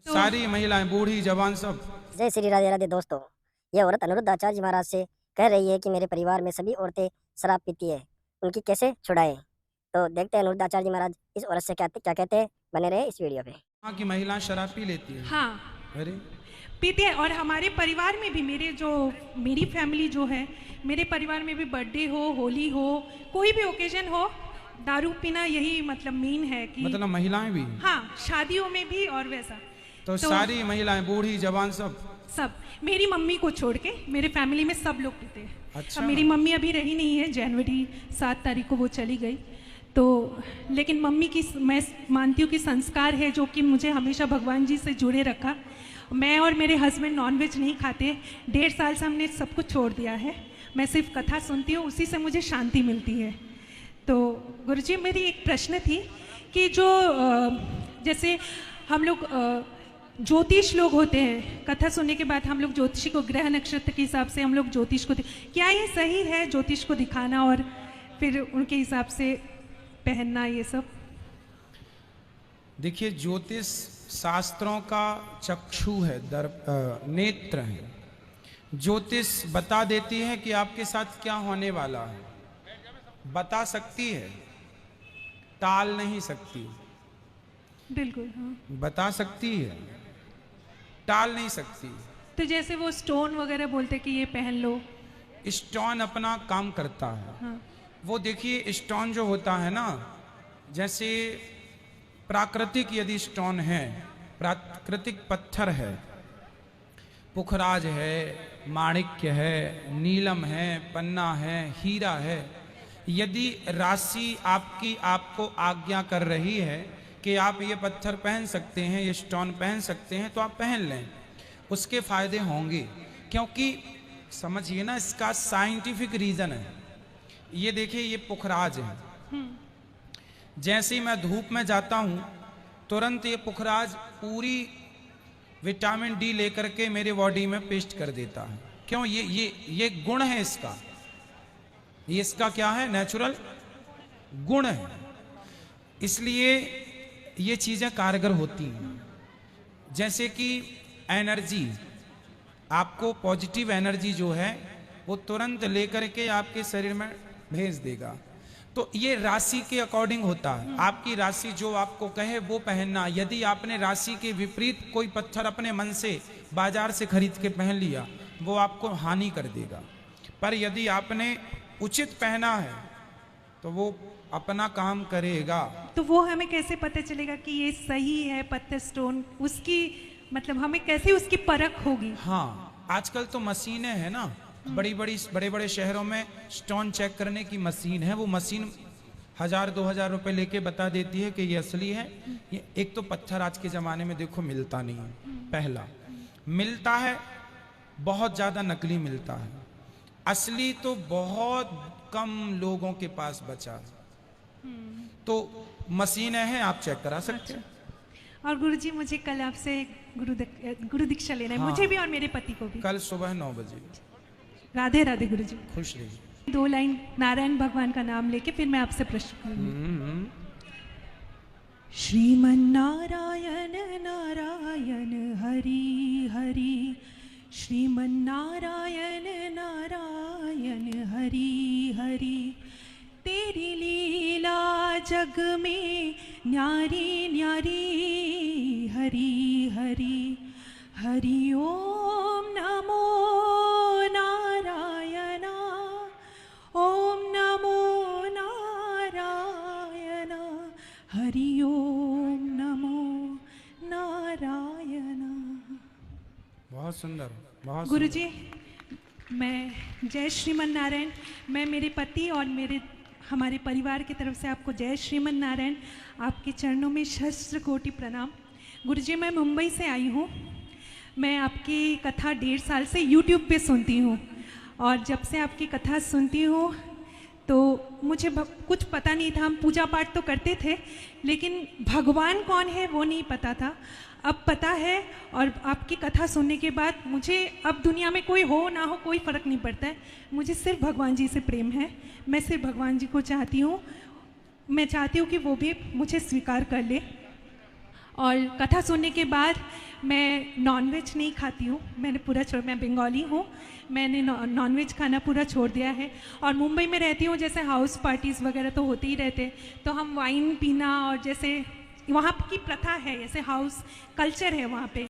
सारी महिलाएं, बूढ़ी जवान सब। जय श्री राधे राधे। दोस्तों, यह औरत अनिरुद्धाचार्य जी महाराज से कह रही है कि मेरे परिवार में सभी औरतें शराब पीती है, उनकी कैसे छुड़ाएं। तो देखते हैं अनिरुद्धाचार्य जी महाराज इस औरत से क्या कहते हैं। बने रहे इस वीडियो पे। वहाँ की महिलाएं शराब पी लेती है। हाँ, अरे पीते हैं। और हमारे परिवार में भी मेरी फैमिली जो है, मेरे परिवार में भी बर्थडे हो, होली हो, कोई भी ओकेजन हो, दारू पीना यही मतलब मेन है कि मतलब महिलाएं भी। हाँ, शादियों में भी और वैसा। तो सारी महिलाएं, बूढ़ी जवान सब। सब, मेरी मम्मी को छोड़ के मेरे फैमिली में सब लोग पीते हैं। अच्छा। अब मेरी मम्मी अभी रही नहीं है, जनवरी 7 तारीख को वो चली गई। तो लेकिन मम्मी की मैं मानती हूँ कि संस्कार है जो कि मुझे हमेशा भगवान जी से जुड़े रखा। मैं और मेरे हस्बैंड नॉनवेज नहीं खाते, 1.5 साल से हमने सब कुछ छोड़ दिया है। मैं सिर्फ कथा सुनती हूँ, उसी से मुझे शांति मिलती है। तो गुरुजी, मेरी एक प्रश्न थी कि जो जैसे हम लोग ज्योतिष लोग होते हैं, कथा सुनने के बाद हम लोग ज्योतिषी को ग्रह नक्षत्र के हिसाब से हम लोग ज्योतिष को क्या ये सही है ज्योतिष को दिखाना और फिर उनके हिसाब से पहनना ये सब? देखिए, ज्योतिष शास्त्रों का चक्षु है, नेत्र है। ज्योतिष बता देती है कि आपके साथ क्या होने वाला है, बता सकती है, टाल नहीं सकती। बिल्कुल, हाँ। बता सकती है, टाल नहीं सकती। तो जैसे वो स्टोन वगैरह बोलते कि ये पहन लो, स्टोन अपना काम करता है। हाँ। वो देखिए, स्टोन जो होता है ना, जैसे प्राकृतिक यदि स्टोन है, प्राकृतिक पत्थर है, पुखराज है, माणिक्य है, नीलम है, पन्ना है, हीरा है, यदि राशि आपको आज्ञा कर रही है कि आप ये पत्थर पहन सकते हैं, ये स्टोन पहन सकते हैं, तो आप पहन लें, उसके फायदे होंगे। क्योंकि समझिए ना, इसका साइंटिफिक रीजन है। ये देखिए, ये पुखराज है। जैसे ही मैं धूप में जाता हूं, तुरंत ये पुखराज पूरी विटामिन डी लेकर के मेरे बॉडी में पेस्ट कर देता है। क्यों? ये गुण है इसका। ये इसका क्या है? नेचुरल गुण है। इसलिए ये चीजें कारगर होती हैं। जैसे कि एनर्जी, आपको पॉजिटिव एनर्जी जो है वो तुरंत लेकर के आपके शरीर में भेज देगा। तो ये राशि के अकॉर्डिंग होता है। आपकी राशि जो आपको कहे वो पहनना। यदि आपने राशि के विपरीत कोई पत्थर अपने मन से बाजार से खरीद के पहन लिया, वो आपको हानि कर देगा। पर यदि आपने उचित पहना है तो वो अपना काम करेगा। तो वो हमें कैसे पता चलेगा कि ये सही है पत्थर स्टोन? उसकी मतलब हमें कैसे उसकी परख होगी? हाँ, आजकल तो मशीनें हैं ना, बड़े बड़े शहरों में स्टोन चेक करने की मशीन है। वो मशीन 1000-2000 रुपए लेके बता देती है कि ये असली है। ये एक तो पत्थर आज के जमाने में देखो मिलता नहीं है। पहला मिलता है, बहुत ज्यादा नकली मिलता है। असली तो बहुत कम लोगों के पास बचा है। तो मशीनें हैं, आप चेक करा सकते हैं। और गुरुजी, मुझे कल आपसे गुरु दीक्षा लेना है। हाँ। मुझे भी और मेरे पति को भी। कल सुबह 9 बजे। राधे राधे गुरुजी। खुश रहिए। 2 लाइन नारायण भगवान का नाम लेके फिर मैं आपसे प्रश्न करूंगी। श्रीमन नारायण नारायण हरि हरि, श्रीमन नारायण नारायण हरि हरि, तेरी लीला जग में न्यारी न्यारी, हरि हरि हरि ओम नमो नारायण, ओम नमो नारायण, हरि ओम नमो नारायण। बहुत सुंदर, बहुत गुरुजी, मैं जय श्रीमन नारायण। मैं मेरे पति और हमारे परिवार की तरफ से आपको जय श्रीमन नारायण। आपके चरणों में सहस्त्र कोटि प्रणाम। गुरुजी, मैं मुंबई से आई हूँ। मैं आपकी कथा 1.5 साल से YouTube पे सुनती हूँ, और जब से आपकी कथा सुनती हूँ तो मुझे कुछ पता नहीं था। हम पूजा पाठ तो करते थे, लेकिन भगवान कौन है वो नहीं पता था। अब पता है, और आपकी कथा सुनने के बाद मुझे अब दुनिया में कोई हो ना हो कोई फ़र्क नहीं पड़ता है। मुझे सिर्फ भगवान जी से प्रेम है। मैं सिर्फ भगवान जी को चाहती हूँ। मैं चाहती हूँ कि वो भी मुझे स्वीकार कर ले। और कथा सुनने के बाद मैं नॉनवेज नहीं खाती हूँ, मैंने पूरा छोड़, मैं बंगाली हूँ, मैंने नॉनवेज खाना पूरा छोड़ दिया है। और मुंबई में रहती हूँ, जैसे हाउस पार्टीज़ वगैरह तो होते ही रहते, तो हम वाइन पीना और जैसे वहाँ की प्रथा है, जैसे हाउस कल्चर है वहाँ पे,